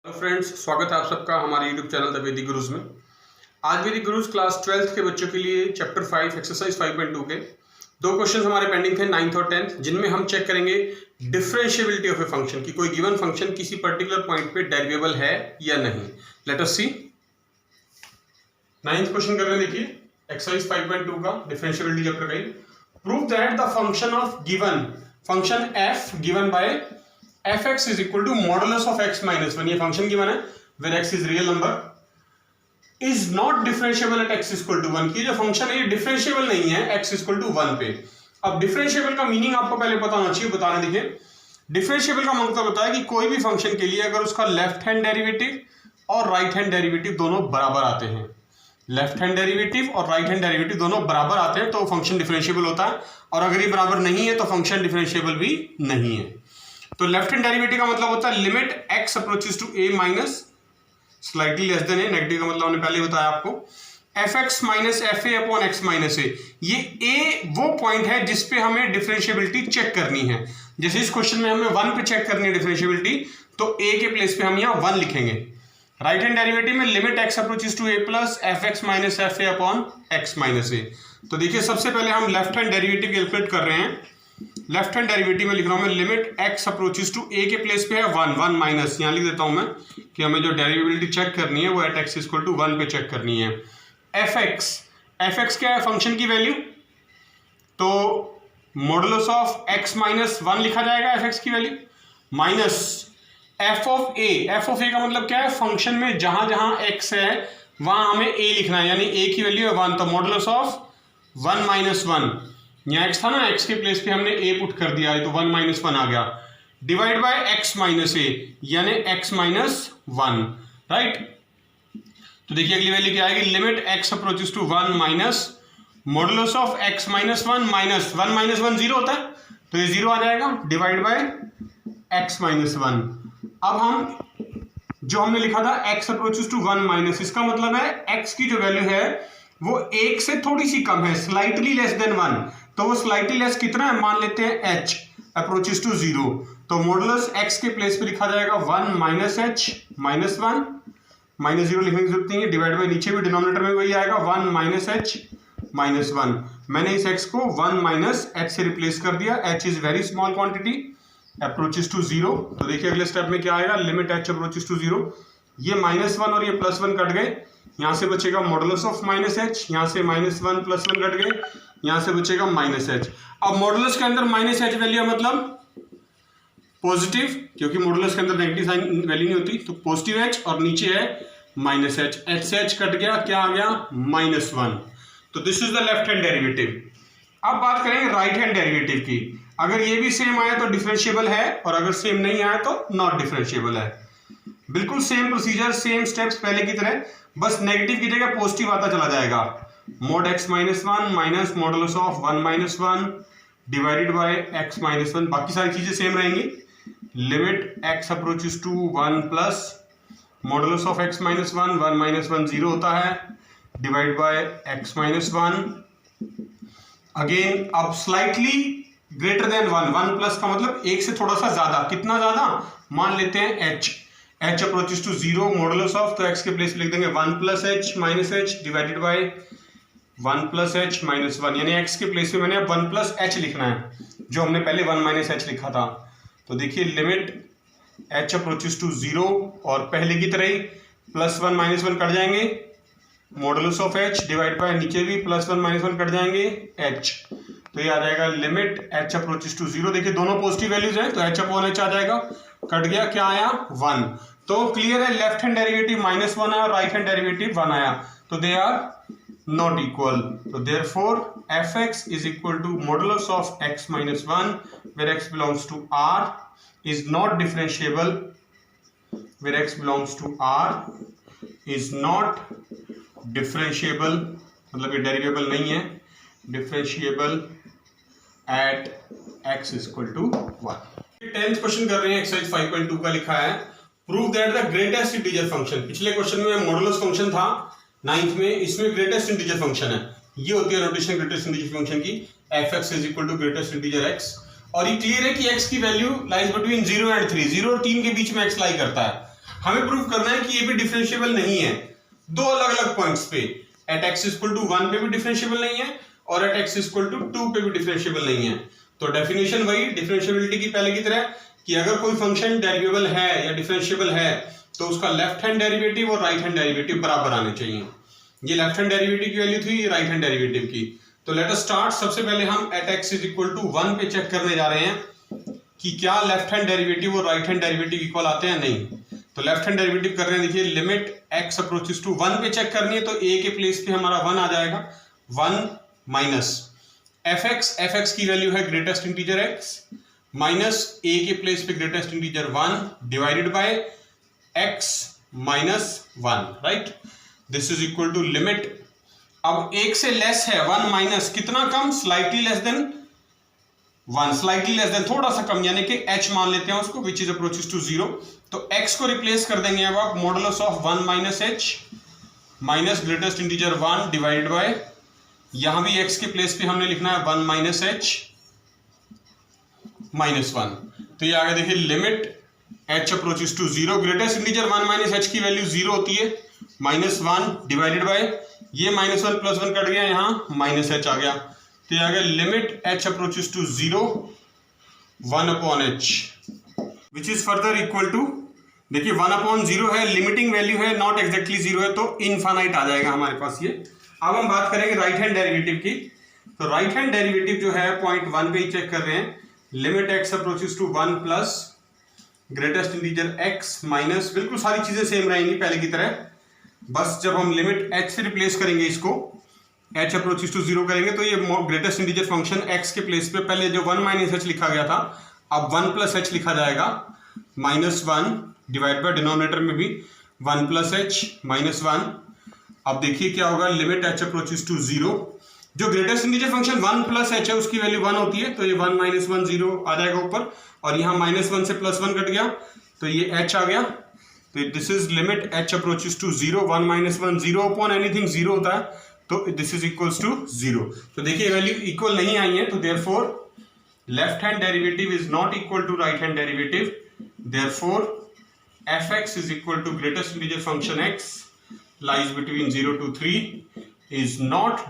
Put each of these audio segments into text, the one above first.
Hello friends, स्वागत है आप सबका हमारे यूट्यूब चैनल द वैदिक गुरुज में। आज वैदिक गुरुज क्लास 12th के बच्चों के लिए चैप्टर 5 एक्सरसाइज 5.2 के दो क्वेश्चंस हमारे पेंडिंग थे 9th और 10th, जिनमें हम चेक करेंगे डिफरेंशिएबिलिटी ऑफ ए फंक्शन कि कोई गिवन फंक्शन किसी पर्टिकुलर पॉइंट पे डेरिवेबल है या नहीं। लेट अस सी 9th क्वेश्चन कर रहे हैं। देखिए एक्सरसाइज 5.2 का डिफरेंशिएबिलिटी चैप्टर का ही। Prove that the function of given function f given by fx is equal to modulus of x minus 1, ये फंक्शन गिवन है where x is real number is not differentiable at x equal to 1, की जो function है ये differentiable नहीं है x equal to 1 पे। अब डिफरेंशिएबल का मीनिंग आपको पहले पता होना चाहिए, बताने देखिए। डिफरेंशिएबल का मतलब होता है कि कोई भी फंक्शन के लिए अगर उसका लेफ्ट हैंड डेरिवेटिव और राइट हैंड डेरिवेटिव दोनों बराबर आते हैं, लेफ्ट हैंड डेरिवेटिव और राइट हैंड डेरिवेटिव दोनों बराबर आते हैं तो फंक्शन डिफरेंशिएबल होता है, और अगर ये बराबर नहीं है तो फंक्शन डिफरेंशिएबल भी नहीं है। तो लेफ्ट हैंड डेरिवेटिव का मतलब होता है limit x approaches to a minus slightly less than a। Negative का मतलब हमने पहले बताया आपको, fx minus fa upon x minus a। ये a वो पॉइंट है जिसपे हमें डिफरेंशिएबिलिटी चेक करनी है। जैसे इस क्वेश्चन में हमें 1 पे चेक करनी है डिफरेंशिएबिलिटी, तो a के प्लेस पे हम यहाँ 1 लिखेंगे। राइट हैंड डेरिवेटिव में limit x approaches to a plus fx minus fa upon x minus a। तो देखिए सबसे पहले हम लेफ्ट हैंड डेरिवेटिव कैलकुलेट कर रहे हैं। लेफ्ट हैंड डेरिवेटिव में लिख रहा हूं मैं limit x approaches to a के प्लेस पे है 1 माइनस, यहां लिख देता हूं मैं कि हमें जो डेरिवेबिलिटी चेक करनी है वो एट x इक्वल टू 1 पे चेक करनी है। fx क्या है फंक्शन की वैल्यू, तो मॉडुलस ऑफ x माइनस 1 लिखा जाएगा fx की value, minus f of a का मतलब क्या है, फंक्शन में जहां जहां x है वहां हमें a लिखना है, यानी a की वैल्यू है 1, तो मॉडुलस ऑफ 1 माइनस 1, यहाँ x था ना, x के प्लेस पे हमने a पुट कर दिया है तो 1 माइनस 1 आ गया, divide by x minus a यानी x माइनस 1, राइट। तो देखिए अगली वैल्यू क्या आएगी, limit x approaches to 1 minus modulus of x minus 1 minus 1 minus 1 zero होता है तो ये जीरो आ जाएगा, डिवाइड बाय x माइनस 1। अब हम जो हमने लिखा था x अप्रोचेस टू 1 माइनस, इसका मतलब है x की जो वैल्यू है वो 1 से थोड़ी सी कम है, स्लाइटली लेस देन 1, तो वो स्लाइटली लेस कितना है, मान लेते हैं h अप्रोचेस टू 0, तो मॉडुलस x के प्लेस पे लिखा जाएगा 1 माइनस h माइनस 1, माइनस 0 लिखने की जरूरत नहीं है, डिवाइड बाय नीचे भी डिनोमिनेटर में वही आएगा 1 माइनस h माइनस 1। मैंने इस x को 1 माइनस h से रिप्लेस कर दिया, h is very small quantity approaches to 0। तो देखिए अगले स्टेप में क्या आएगा, लिमिट h अप्रोचेस टू 0, ये माइनस 1 और ये प्लस 1 कट गए, यहां से बचेगा मॉडुलस ऑफ माइनस h, यहां से माइनस 1 प्लस 1 कट गए, यहां से बचेगा माइनस h। अब मॉडुलस के अंदर माइनस h वैल्यू मतलब पॉजिटिव, क्योंकि मॉडुलस के अंदर नेगेटिव साइन वैल्यू नहीं होती, तो पॉजिटिव h और नीचे है माइनस h, h से h कट गया, क्या आ गया माइनस 1। तो this is the left hand derivative. अब बात करेंगे राइट हैंड डेरिवेटिव की। अगर ये भी सेम आया तो डिफरेंशिएबल है, और अगर सेम नहीं आया तो नॉट डिफरेंशिएबल है। बिल्कुल सेम प्रोसीजर, सेम स्टेप्स पहले की तरह, बस नेगेटिव की जगह पॉजिटिव आता चला जाएगा। Mod x minus 1 minus modulus of 1 minus 1 divided by x minus 1, बाकी सारी चीजें सेम रहेंगी। Limit x approaches to 1 plus modulus of x minus 1, 1 minus 1 zero होता है, divide by x minus 1। Again अब स्लाइटली ग्रेटर देन 1 प्लस का मतलब एक से थोड़ा सा ज्यादा, कितना ज्यादा, मान लेते हैं h approaches to 0 modulus of, तो x के प्लेस लिख देंगे 1 plus h minus h divided by 1 plus h minus 1, यानी x के प्लेस पे मैंने 1 प्लस h लिखना है, जो हमने पहले 1 माइनस h लिखा था। तो देखिए लिमिट h अप्रोचेस टू 0, और पहले की तरह ही प्लस 1 माइनस 1 कट जाएंगे, modulus of h divide by नीचे भी प्लस 1 माइनस 1 कट जाएंगे h, तो ये आ जाएगा लिमिट h अप्रोचेस टू 0। देखिए दोनों पॉजिटिव वैल्यूज हैं तो h अपॉन h आ जाएगा, कट गया, क्या आया 1। तो क्लियर है, लेफ्ट हैंड डेरिवेटिव माइनस 1 आया और राइट हैंड डेरिवेटिव 1 आया, तो दे आर नॉट इक्वल। तो therefore fx is equal to modulus of x minus 1 where x belongs to r is not differentiable, where x belongs to r is not differentiable, मतलब ये derivable नहीं है, differentiable at x equal to 1। 10th question कर रहे हैं, exercise 5.2 का लिखा है, prove that the greatest integer function. पिछले क्वेश्चन में मॉडुलस फंक्शन था 9th में, इसमें ग्रेटेस्ट इंटीजर फंक्शन है, ये होती है नोटेशन ग्रेटेस्ट इंटीजर फंक्शन की, fx is equal to greatest integer x, और ये क्लियर है कि x की वैल्यू लाइज बिटवीन 0 एंड 3, 0 और 3 के बीच में x लाई करता है। हमें प्रूव करना है कि ये भी डिफरेंशिएबल नहीं है दो अलग अलग पॉइंट्स पे, एट x इक्वल टू 1 पे भी डिफरेंशिएबल नहीं है और एट x इक्वल टू 2 पे भी डिफरेंशिएबल नहीं है। तो डेफिनेशन वही डिफरेंशिएबिलिटी की पहले की तरह कि अगर कोई फंक्शन डेरिवेबल है या डिफरेंशिएबल है तो उसका लेफ्ट हैंड डेरिवेटिव और राइट हैंड डेरिवेटिव बराबर आने चाहिए। ये लेफ्ट हैंड डेरिवेटिव की वैल्यू थी, ये राइट हैंड डेरिवेटिव की। तो लेट अस स्टार्ट। सबसे पहले हम एट x इक्वल टू 1 पे चेक करने जा रहे हैं कि क्या लेफ्ट हैंड डेरिवेटिव और राइट हैंड डेरिवेटिव इक्वल आते हैं, नहीं। तो लेफ्ट हैंड डेरिवेटिव कर रहे हैं, देखिए लिमिट x अप्रोचेस टू 1 पे चेक करनी है तो a के प्लेस पे हमारा 1 आ जाएगा, 1 माइनस fx की वैल्यू है greatest integer x minus a के प्लेस पे greatest integer 1 divided by x minus 1, right. This is equal to limit, अब 1 से लेस है 1 माइनस कितना कम, slightly less than 1, slightly less than थोड़ा सा कम, यानी कि h मान लेते हैं उसको विच इज अप्रोचेस टू 0। तो x को रिप्लेस कर देंगे अब आप modulus of 1 minus h minus greatest integer 1 divided bye, यहां भी x के प्लेस पे हमने लिखना है 1 माइनस h माइनस 1। तो ये आगे देखिए limit h approaches to 0, greatest integer 1 minus h की वैल्यू 0 होती है, माइनस 1 डिवाइडेड बाय, ये माइनस 1 प्लस 1 कट गया, यहां माइनस h आ गया। तो ये आ गया limit h approaches to 0 1 upon h which is further equal to, देखिए 1 अपॉन 0 है, लिमिटिंग वैल्यू है, नॉट एग्जैक्टली 0 है तो इनफाइनाइट आ जाएगा हमारे पास ये। अब हम बात करेंगे राइट हैंड डेरिवेटिव की। तो राइट हैंड डेरिवेटिव जो है पॉइंट 1 पे ही चेक कर रहे हैं, limit x approaches to 1 plus greatest integer x minus, बिल्कुल सारी चीजें सेम रहेंगी पहले की तरह, बस जब हम लिमिट h से रिप्लेस करेंगे इसको, h अप्रोचेस टू 0 करेंगे तो ये ग्रेटेस्ट इंटीजर फंक्शन x के प्लेस पे पहले जो 1 माइनस h लिखा गया था अब 1 प्लस h लिखा जाएगा, माइनस 1 डिवाइड बाय डिनोमिनेटर में भी 1 प्लस h माइनस 1। अब देखिए क्या होगा, लिमिट h अप्रोचेस टू 0, जो greatest integer function 1 plus h है उसकी वैल्यू 1 होती है, तो ये 1 माइनस 1 0 आ जाएगा ऊपर, और यहाँ माइनस 1 से प्लस 1 कट गया तो ये h आ गया। तो this is limit h approaches to 0, 1 minus 1 0 upon anything 0 होता है, तो दिस इज इक्वल्स टू 0। तो देखिए वैल्यू इक्वल नहीं आई है, तो therefore left hand derivative is not equal to right hand derivative, therefore fx is equal to greatest integer function x lies between 0 to 3 is not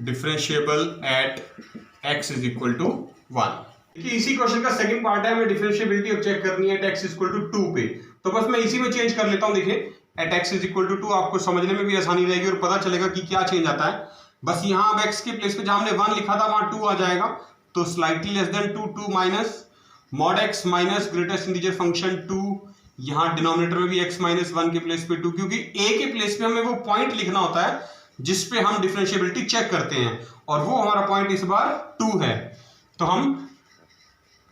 differentiable at x is equal to 1। देखिए इसी question का second part है, हमें differentiability अब check करनी है eight x equal to 2 पे। तो बस मैं इसी में चेंज कर लेता हूं, देखिए at x is equal to 2, आपको समझने में भी आसानी रहेगी और पता चलेगा कि क्या चेंज आता है। बस यहाँ अब x के प्लेस पे जहां हमने 1 लिखा था वहां 2 आ जाएगा, तो slightly less then 2, 2 minus mod x minus greatest integer function 2, यहाँ डिनोमिनेटर में भी x माइनस 1 के प्लेस पे 2, क्योंकि a के प्लेस पे हमें वो पॉइंट लिखना होता है जिसपे हम डिफरेंशिएबिलिटी चेक करते हैं, और वो हमारा पॉइंट इस बार 2 है। तो हम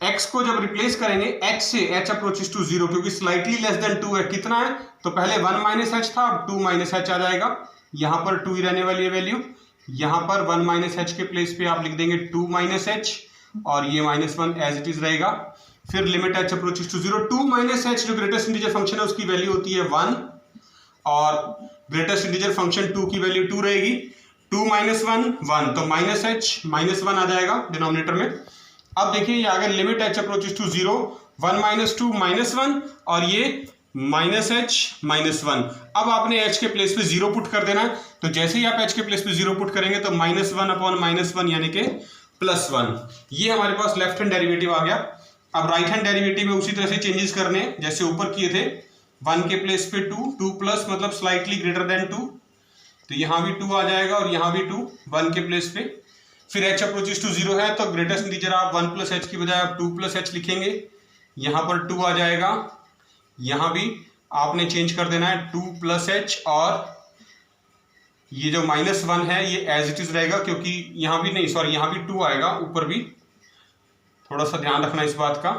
x को जब रिप्लेस करेंगे h से, h अप्रोचेस टू 0, क्योंकि स्लाइटली लेस देन 2 है, कितना है, तो पहले 1 माइनस h था, अब 2 माइनस h आ जाएगा, यहाँ पर 2 ही रहने वाली है वैल्यू, यहाँ पर 1 माइनस h के प्लेस पे आप लिख देंगे 2 माइनस h, और ये माइनस 1 एज इट इज रहेगा। फिर limit h approaches to 0, 2 minus h जो ग्रेटेस्ट इंटीजर फंक्शन है उसकी वैल्यू होती है 1, और ग्रेटेस्ट इंटीजर फंक्शन 2 की वैल्यू 2 रहेगी, 2 माइनस 1 1, तो माइनस h माइनस 1 आ जाएगा डिनोमिनेटर में। अब देखिए ये आगे limit h approaches to 0, 1 minus 2 minus 1, और ये माइनस h माइनस 1। अब आपने h के प्लेस पे 0 पुट कर देना है, तो जैसे ही आप h के प्लेस पे 0 पुट करेंगे तो माइनस 1 अपॉन माइनस 1 यानी कि प्लस 1, ये हमारे पास लेफ्ट हैंड डेरिवेटिव आ गया। अब राइट हैंड डेरिवेटिव में उसी तरह से चेंजेस करने हैं जैसे ऊपर किए थे, 1 के प्लेस पे 2, 2 प्लस मतलब स्लाइटली ग्रेटर देन 2, तो यहाँ भी 2 आ जाएगा और यहाँ भी 2 1 के प्लेस पे। फिर h अप्रोचेस टू 0 है तो ग्रेटेस्ट इंटीजर आप 1 प्लस h की बजाय आप 2 प्लस h लिखेंगे, यहाँ पर 2 आ जाएगा, यहाँ भी आपने चेंज कर देना है 2 प्लस h, और ये जो माइनस 1 है ये एज इट इज रहेगा, क्योंकि यहाँ भी नहीं, सॉरी यहाँ भी 2 आएगा, ऊपर भी थोड़ा सा ध्यान रखना इस बात का।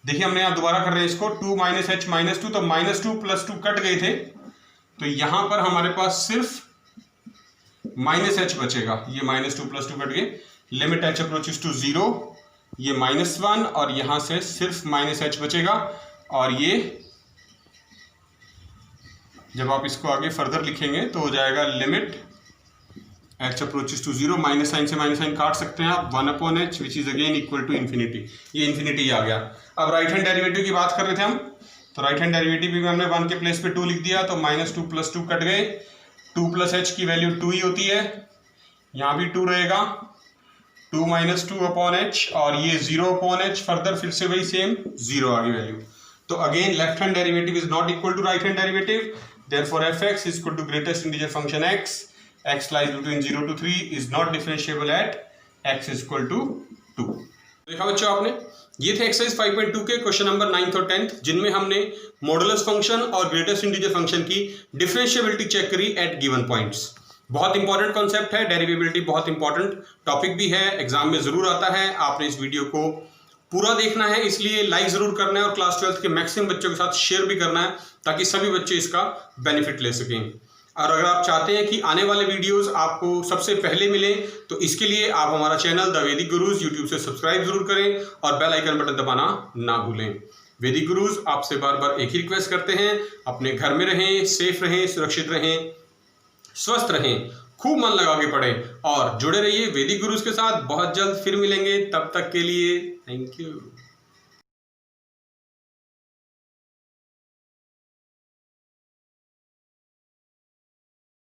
देखिए हमने यहाँ दोबारा कर रहे हैं इसको, 2 माइनस h माइनस 2, तो माइनस 2 प्लस 2 कट गए थे, तो यहाँ पर हमारे पास सिर्फ माइनस h बचेगा, ये माइनस 2 प्लस 2 कट गए, लिमिट h अप्रोचेस टू 0, ये माइनस 1, और यहाँ से सिर्फ माइनस h बचेगा, और ये जब आप इसको आगे फर्दर लिखेंगे तो हो जाएगा limit h approaches to 0, minus sign से माइनस साइन काट सकते हैं आप, 1/h which is again equal to infinity, ये इन्फिनिटी आ गया। अब राइट हैंड डेरिवेटिव की बात कर रहे थे हम, तो राइट हैंड डेरिवेटिव भी हमने 1 के प्लेस पे 2 लिख दिया, तो -2 + 2 कट गए, 2 + h की वैल्यू 2 ही होती है, यहाँ भी 2 रहेगा, 2 - 2/h और ये 0/h, फर्दर फिर से वही सेम 0 आ गई वैल्यू। तो again left hand derivative is not equal to right hand derivative, therefore fx is equal to greatest integer function x lies between 0 to 3 is not differentiable at x is equal to 2। देखा बच्चों आपने, ये थे exercise 5.2 के question number 9th और 10th, जिनमें हमने modulus function और ग्रेटेस्ट इंटीजर फंक्शन की डिफरेंशिएबिलिटी चेक करी एट गिवन पॉइंट्स। बहुत इंपॉर्टेंट कॉन्सेप्ट है, डेरिवेबिलिटी बहुत इंपॉर्टेंट टॉपिक भी है, एग्जाम में जरूर आता है। आपने इस वीडियो को पूरा देखना है, इसलिए लाइक जरूर करना है और क्लास 12th के मैक्सिमम बच्चों के साथ शेयर भी करना है, ताकि सभी बच्चे इसका बेनिफिट ले सकें। और अगर आप चाहते हैं कि आने वाले वीडियोस आपको सबसे पहले मिले, तो इसके लिए आप हमारा चैनल द वैदिक गुरुज यूट्यूब से सब्सक्राइब जरूर करें और बेल आइकन बटन दबाना ना भूलें। वैदिक गुरुज आपसे बार बार एक ही रिक्वेस्ट करते हैं, अपने घर में रहें, सेफ रहें, सुरक्षित रहें, स्वस्थ रहें, खूब मन लगा के पढ़ें और जुड़े रहिए वैदिक गुरुज के साथ। बहुत जल्द फिर मिलेंगे, तब तक के लिए थैंक यू।